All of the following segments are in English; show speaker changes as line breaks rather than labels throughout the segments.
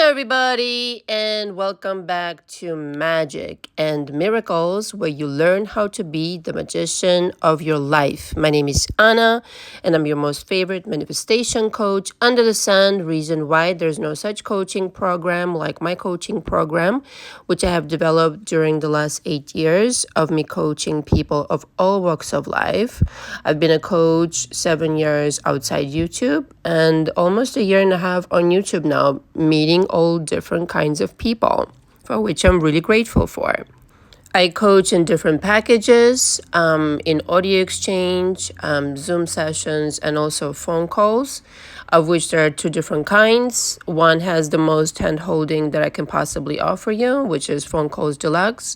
Hello, everybody, and welcome back to Magic and Miracles, where you learn how to be the magician of your life. My name is Anna, and I'm your most favorite manifestation coach under the sun. Reason why there's no such coaching program like my coaching program, which I have developed during the last 8 years of me coaching people of all walks of life. I've been a coach 7 years outside YouTube and almost a year and a half on YouTube now, meeting all different kinds of people, for which I'm really grateful for. I coach in different packages, in audio exchange, Zoom sessions, and also phone calls, of which there are two different kinds. One has the most hand-holding that I can possibly offer you, which is phone calls Delux.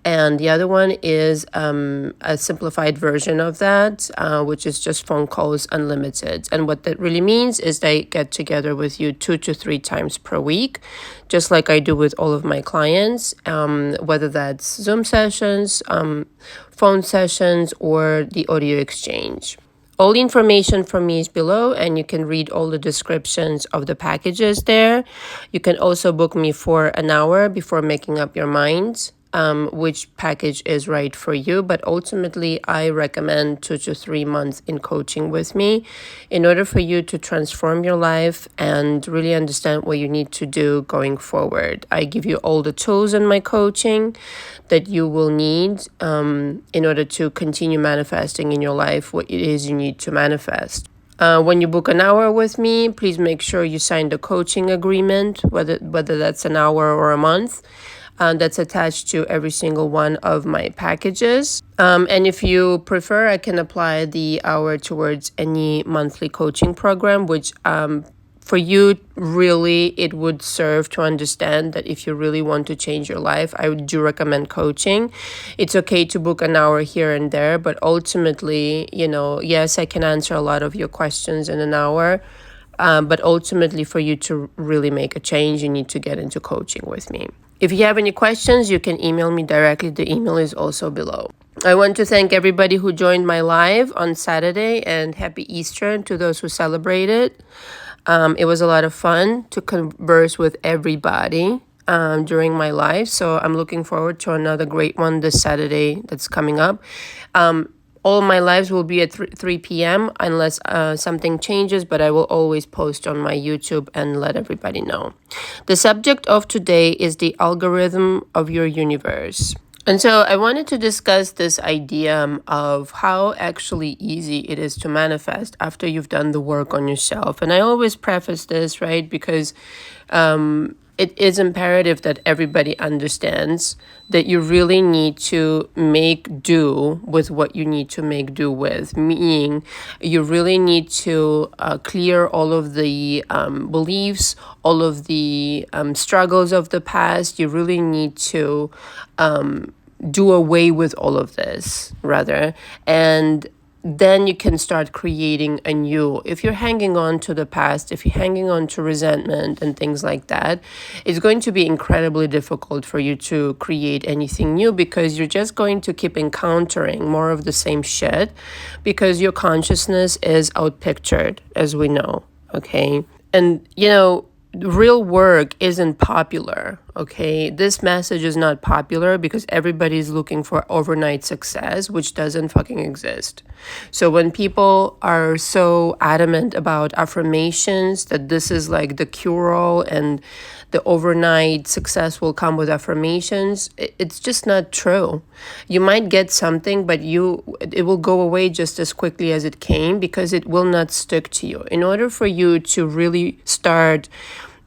And the other one is a simplified version of that, which is just phone calls unlimited. And what that really means is they get together with you 2 to 3 times per week, just like I do with all of my clients, whether that's Zoom sessions, phone sessions, or the audio exchange. All the information from me is below, and you can read all the descriptions of the packages there. You can also book me for an hour before making up your mind which package is right for you. But ultimately, I recommend 2 to 3 months in coaching with me in order for you to transform your life and really understand what you need to do going forward. I give you all the tools in my coaching that you will need in order to continue manifesting in your life what it is you need to manifest. When you book an hour with me, please make sure you sign the coaching agreement, whether that's an hour or a month. That's attached to every single one of my packages. And if you prefer, I can apply the hour towards any monthly coaching program, which for you, really, it would serve to understand that if you really want to change your life, I do recommend coaching. It's okay to book an hour here and there, but ultimately, yes, I can answer a lot of your questions in an hour. But ultimately, for you to really make a change, you need to get into coaching with me. If you have any questions, you can email me directly. The email is also below. I want to thank everybody who joined my live on Saturday, and happy Easter to those who celebrated. It was a lot of fun to converse with everybody during my live. So I'm looking forward to another great one this Saturday that's coming up. All my lives will be at 3 p.m. unless something changes, but I will always post on my YouTube and let everybody know. The subject of today is the algorithm of your universe. And so I wanted to discuss this idea of how actually easy it is to manifest after you've done the work on yourself. And I always preface this, right, because it is imperative that everybody understands that you really need to make do with what you need to make do with, meaning you really need to clear all of the beliefs, all of the struggles of the past. You really need to do away with all of this, rather, and then you can start creating anew. If you're hanging on to the past, if you're hanging on to resentment and things like that, it's going to be incredibly difficult for you to create anything new, because you're just going to keep encountering more of the same shit, because your consciousness is outpictured, as we know, okay? And, real work isn't popular, okay? This message is not popular because everybody's looking for overnight success, which doesn't fucking exist. So when people are so adamant about affirmations, that this is like the cure-all and the overnight success will come with affirmations, it's just not true. You might get something, but it will go away just as quickly as it came, because it will not stick to you. In order for you to really start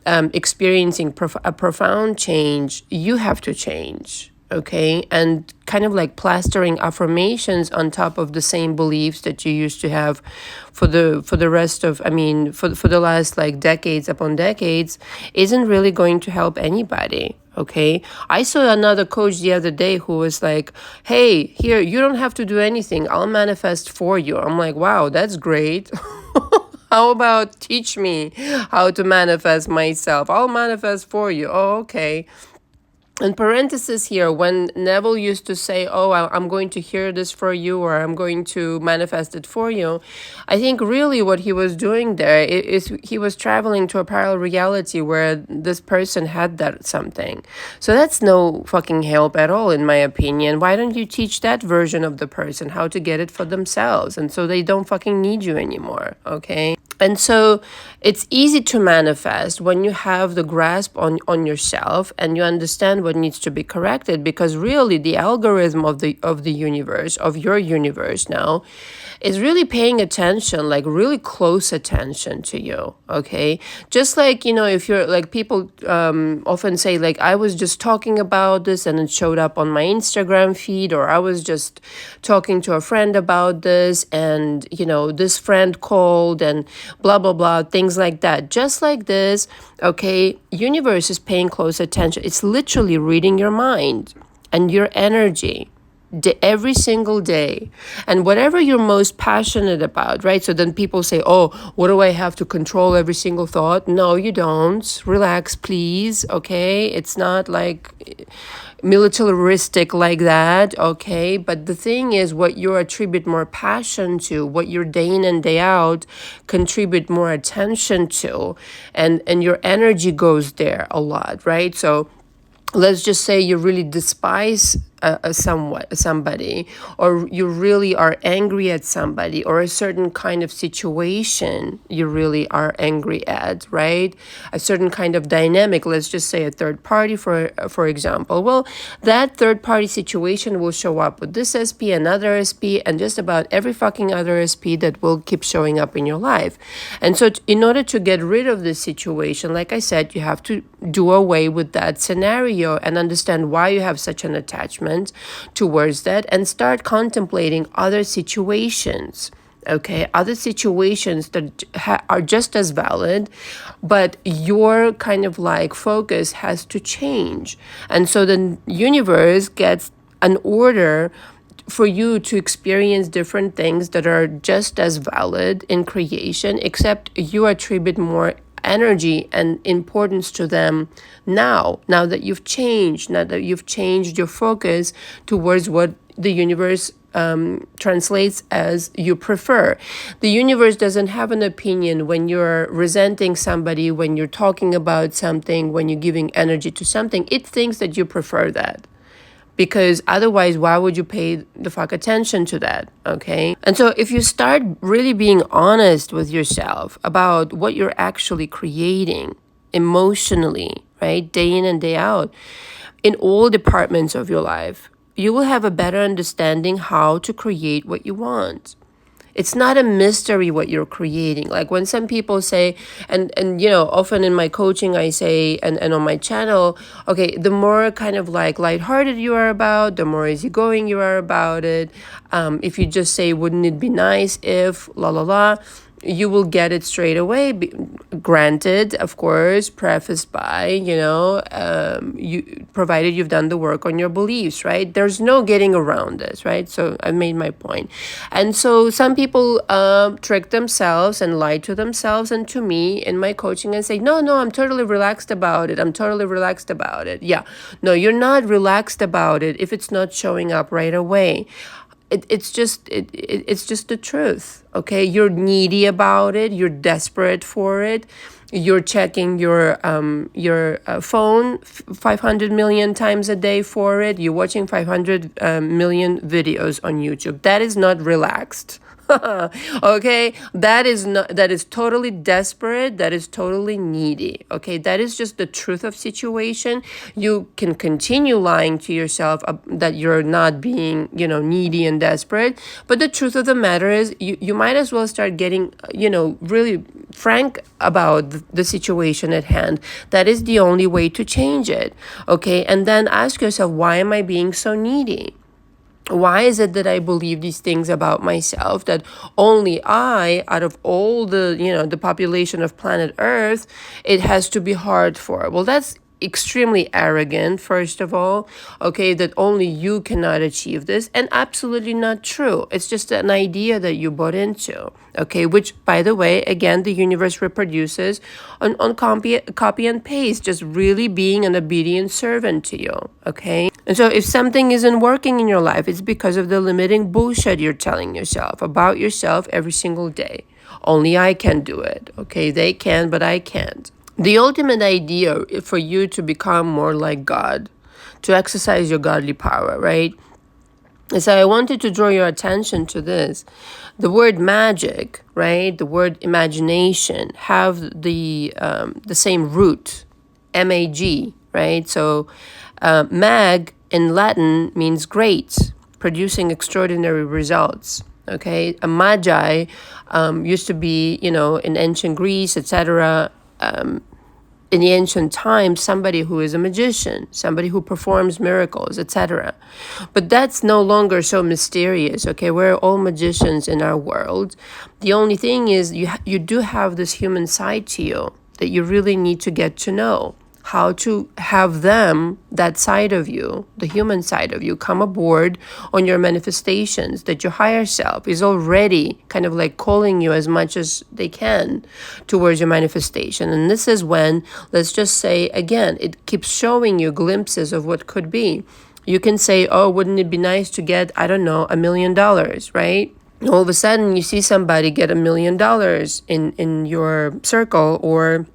experiencing a profound change, you have to change. Okay, and kind of like plastering affirmations on top of the same beliefs that you used to have for the rest of, for the last like decades upon decades, isn't really going to help anybody. Okay, I saw another coach the other day who was like, "Hey, here, you don't have to do anything. I'll manifest for you." I'm like, wow, that's great. How about teach me how to manifest myself? I'll manifest for you. Oh, okay. In parenthesis here, when Neville used to say, oh, I'm going to hear this for you, or I'm going to manifest it for you, I think really what he was doing there is he was traveling to a parallel reality where this person had that something. So that's no fucking help at all, in my opinion. Why don't you teach that version of the person how to get it for themselves, and so they don't fucking need you anymore, okay? And so it's easy to manifest when you have the grasp on yourself and you understand what needs to be corrected, because really the algorithm of the universe, of your universe now, is really paying attention, like really close attention to you, okay? Just like, if you're like, people often say, like, I was just talking about this and it showed up on my Instagram feed, or I was just talking to a friend about this and, this friend called and blah, blah, blah, things like that. Just like this, okay, universe is paying close attention. It's literally reading your mind and your energy every single day, and whatever you're most passionate about, right? So then people say, oh, what do I have to control every single thought? No, you don't. Relax, please, okay? It's not like militaristic like that, okay? But the thing is, what you attribute more passion to, what you're day in and day out contribute more attention to, and your energy goes there a lot, right? So let's just say you really despise somebody, or you really are angry at somebody, or a certain kind of situation you really are angry at, right? A certain kind of dynamic, let's just say a third party, for example. Well, that third party situation will show up with this SP, another SP, and just about every fucking other SP that will keep showing up in your life. And so in order to get rid of this situation, like I said, you have to do away with that scenario and understand why you have such an attachment towards that, and start contemplating other situations, okay? Other situations that are just as valid, but your kind of like focus has to change. And so the universe gets an order for you to experience different things that are just as valid in creation, except you attribute more energy and importance to them now that you've changed, now that you've changed your focus towards what the universe translates as you prefer. The universe doesn't have an opinion when you're resenting somebody, when you're talking about something, when you're giving energy to something. It thinks that you prefer that, because otherwise, why would you pay the fuck attention to that, okay? And so if you start really being honest with yourself about what you're actually creating emotionally, right, day in and day out, in all departments of your life, you will have a better understanding how to create what you want. It's not a mystery what you're creating. Like when some people say, and often in my coaching I say, and on my channel, okay, the more kind of like lighthearted you are about, the more easygoing you are about it. If you just say, wouldn't it be nice if la la la, you will get it straight away. Granted, of course, prefaced by, you provided you've done the work on your beliefs, right? There's no getting around this, right? So I made my point. And so some people trick themselves and lie to themselves and to me in my coaching and say, no, I'm totally relaxed about it. I'm totally relaxed about it. Yeah, no, you're not relaxed about it if it's not showing up right away. It's just the truth, okay? You're needy about it. You're desperate for it. You're checking your phone 500 million times a day for it. You're watching 500 million videos on YouTube. That is not relaxed. Okay, that is totally desperate. That is totally needy. Okay, that is just the truth of situation. You can continue lying to yourself that you're not being, needy and desperate, but the truth of the matter is you might as well start getting, really frank about the situation at hand. That is the only way to change it. Okay, and then ask yourself, why am I being so needy? Why is it that I believe these things about myself, that only I, out of all the, the population of planet Earth, it has to be hard for? Well, that's extremely arrogant, first of all, okay, that only you cannot achieve this, and absolutely not true. It's just an idea that you bought into, okay, which, by the way, again, the universe reproduces on copy and paste, just really being an obedient servant to you, okay? And so if something isn't working in your life, it's because of the limiting bullshit you're telling yourself about yourself every single day. Only I can do it, okay? They can, but I can't. The ultimate idea for you to become more like God, to exercise your godly power, right? And so I wanted to draw your attention to this. The word magic, right? The word imagination have the same root, M-A-G, right? So mag in Latin means great, producing extraordinary results. Okay, a magi used to be, in ancient Greece, etc. In the ancient times, somebody who is a magician, somebody who performs miracles, etc. But that's no longer so mysterious, okay? We're all magicians in our world. The only thing is you do have this human side to you that you really need to get to know. How to have them, that side of you, the human side of you, come aboard on your manifestations, that your higher self is already kind of like calling you as much as they can towards your manifestation. And this is when, let's just say, again, it keeps showing you glimpses of what could be. You can say, oh, wouldn't it be nice to get, I don't know, $1 million, right? All of a sudden, you see somebody get $1 million in your circle, or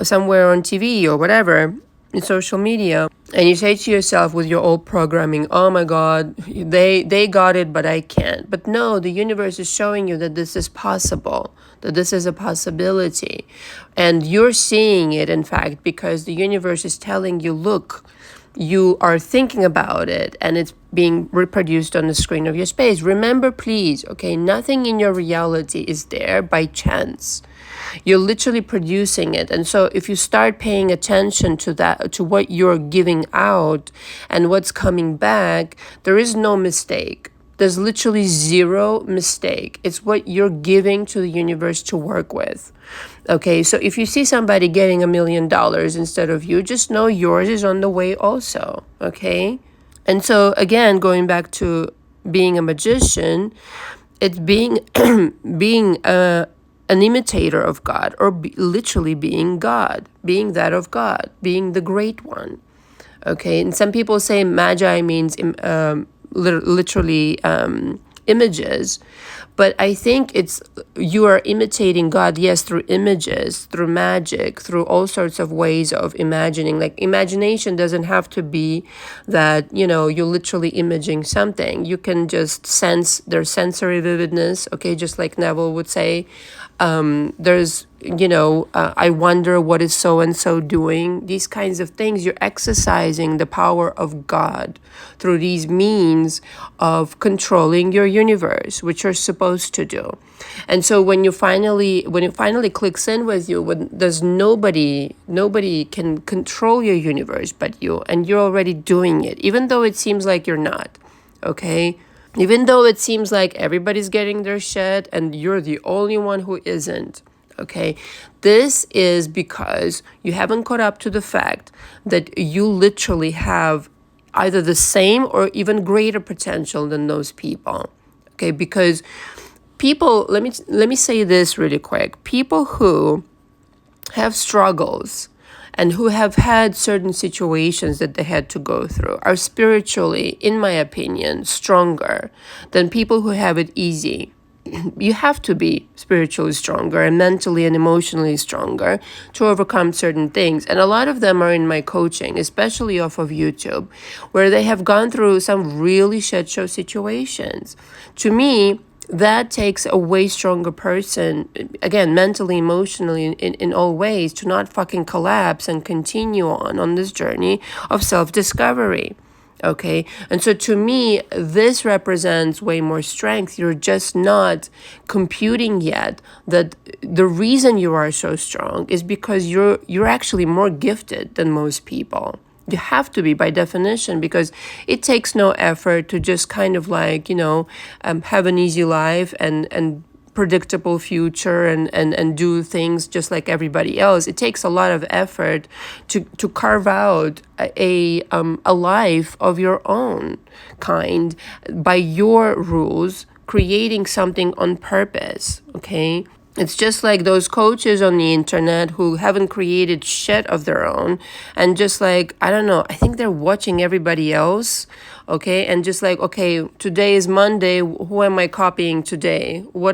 somewhere on TV or whatever, in social media, and you say to yourself with your old programming, oh my God, they got it, but I can't. But no, the universe is showing you that this is possible, that this is a possibility. And you're seeing it, in fact, because the universe is telling you, look, you are thinking about it and it's being reproduced on the screen of your space. Remember, please, okay, nothing in your reality is there by chance. You're literally producing it. And so if you start paying attention to that, to what you're giving out and what's coming back, there is no mistake. There's literally zero mistake. It's what you're giving to the universe to work with. Okay, so if you see somebody getting $1 million instead of you, just know yours is on the way also. Okay? And so again, going back to being a magician, it's being an imitator of God, or literally being God, being that of God, being the great one. Okay, and some people say magi means literally images, but I think it's you are imitating God, yes, through images, through magic, through all sorts of ways of imagining. Like, imagination doesn't have to be that, you're literally imaging something. You can just sense their sensory vividness, okay, just like Neville would say. There's, I wonder what is so-and-so doing. These kinds of things, you're exercising the power of God through these means of controlling your universe, which you're supposed to do. And so when it finally clicks in with you, when there's nobody can control your universe but you, and you're already doing it, even though it seems like you're not, okay? Even though it seems like everybody's getting their shit and you're the only one who isn't, okay? This is because you haven't caught up to the fact that you literally have either the same or even greater potential than those people, okay? Because people, let me say this really quick. People who have struggles and who have had certain situations that they had to go through are spiritually, in my opinion, stronger than people who have it easy. You have to be spiritually stronger and mentally and emotionally stronger to overcome certain things. And a lot of them are in my coaching, especially off of YouTube, where they have gone through some really shit show situations. To me, that takes a way stronger person, again, mentally, emotionally, in all ways, to not fucking collapse and continue on this journey of self-discovery. Okay, and so to me, this represents way more strength. You're just not computing yet that the reason you are so strong is because you're actually more gifted than most people. You have to be by definition, because it takes no effort to just kind of like, have an easy life and predictable future and do things just like everybody else. It takes a lot of effort to carve out a life of your own kind by your rules, creating something on purpose, okay? It's just like those coaches on the internet who haven't created shit of their own and just like, I don't know, I think they're watching everybody else, okay? And just like, okay, today is Monday, who am I copying today? Who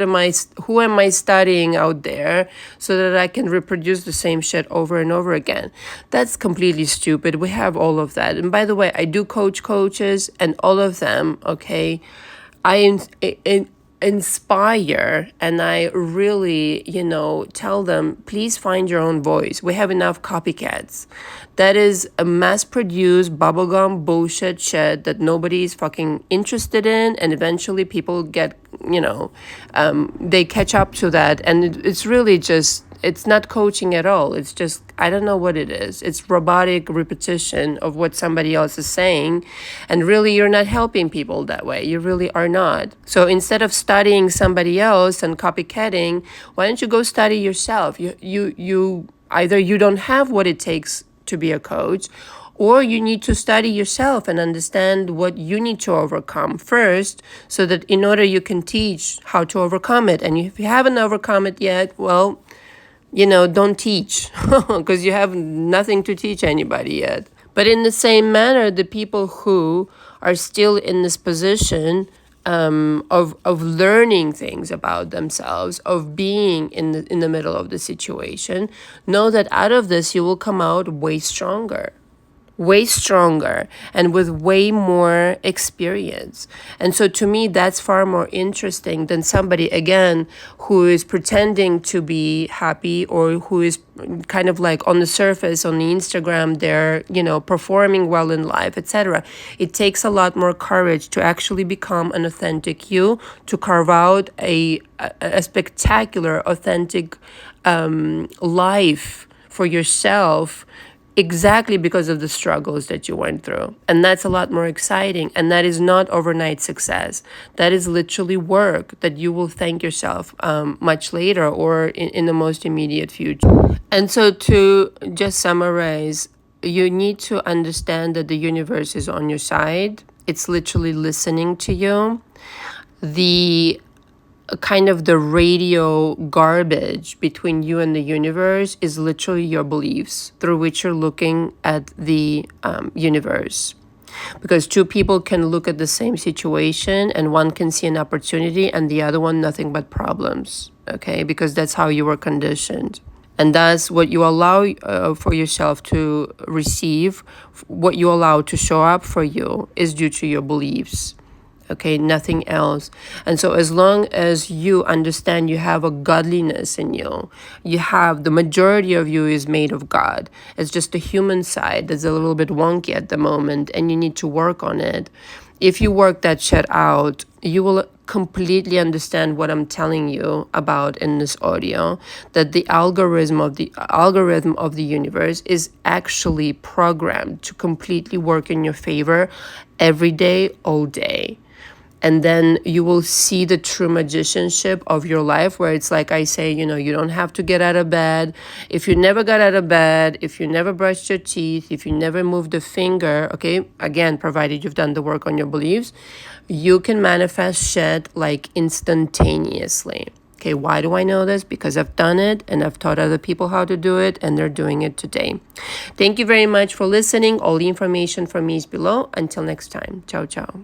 am I studying out there so that I can reproduce the same shit over and over again? That's completely stupid. We have all of that. And by the way, I do coach coaches and all of them, okay? I inspire and I really, tell them, please find your own voice. We have enough copycats. That is a mass-produced bubblegum bullshit shit that nobody's fucking interested in, and eventually people get, they catch up to that, and it's really just, it's not coaching at all. It's just, I don't know what it is. It's robotic repetition of what somebody else is saying. And really, you're not helping people that way. You really are not. So instead of studying somebody else and copycatting, why don't you go study yourself? You either you don't have what it takes to be a coach, or you need to study yourself and understand what you need to overcome first so that in order you can teach how to overcome it. And if you haven't overcome it yet, well, don't teach because you have nothing to teach anybody yet. But in the same manner, the people who are still in this position of learning things about themselves, of being in the middle of the situation, know that out of this you will come out way stronger and with way more experience. And so to me, that's far more interesting than somebody, again, who is pretending to be happy or who is kind of like on the surface, on the Instagram, they're, performing well in life, etc. It takes a lot more courage to actually become an authentic you, to carve out a spectacular, authentic life for yourself, exactly because of the struggles that you went through. And that's a lot more exciting. And that is not overnight success. That is literally work that you will thank yourself much later or in the most immediate future. And so to just summarize, you need to understand that the universe is on your side. It's literally listening to you. The kind of the radio garbage between you and the universe is literally your beliefs through which you're looking at the universe. Because two people can look at the same situation and one can see an opportunity and the other one nothing but problems, okay? Because that's how you were conditioned. And that's what you allow for yourself to receive, what you allow to show up for you is due to your beliefs. Okay, nothing else. And so as long as you understand you have a godliness in you, you have, the majority of you is made of God. It's just the human side that's a little bit wonky at the moment and you need to work on it. If you work that shit out, you will completely understand what I'm telling you about in this audio, that the algorithm of the universe is actually programmed to completely work in your favor every day, all day. And then you will see the true magicianship of your life, where it's like I say, you don't have to get out of bed. If you never got out of bed, if you never brushed your teeth, if you never moved a finger, okay, again, provided you've done the work on your beliefs, you can manifest shit like instantaneously. Okay, why do I know this? Because I've done it and I've taught other people how to do it and they're doing it today. Thank you very much for listening. All the information from me is below. Until next time. Ciao, ciao.